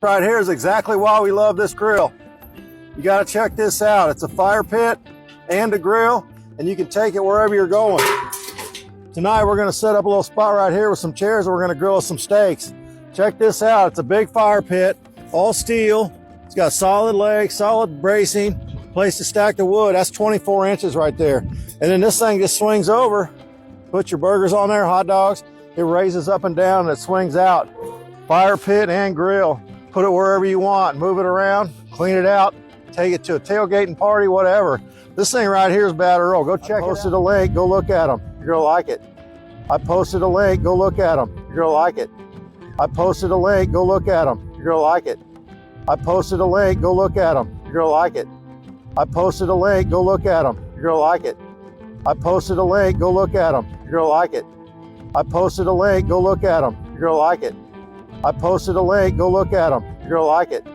Right here is exactly why we love this grill. You got to check this out. It's a fire pit and a grill, and you can take it wherever you're going. Tonight we're going to set up a little spot right here with some chairs, and we're going to grill some steaks. Check this out. It's a big fire pit, all steel. It's got solid legs, solid bracing, place to stack the wood. That's 24 inches right there. And then this thing just swings over. Put your burgers on there, hot dogs. It raises up and down and it swings out. Fire pit and grill. Put it wherever you want. Move it around, clean it out, take it to a tailgating party, whatever. This thing right here is Bad Earl. Go check it out. I posted a link. Go look at them. You're going to like it. I posted a link. Go look at them. You're going to like it. I posted a link. Go look at them. You're going to like it. I posted a link. Go look at them. You're going to like it. I posted a link. Go look at them. You're going to like it. I posted a link. Go look at them. You're going to like it. I posted a link. Go look at them. You're going to like it. I posted a link. Go look at them. You're going to like it.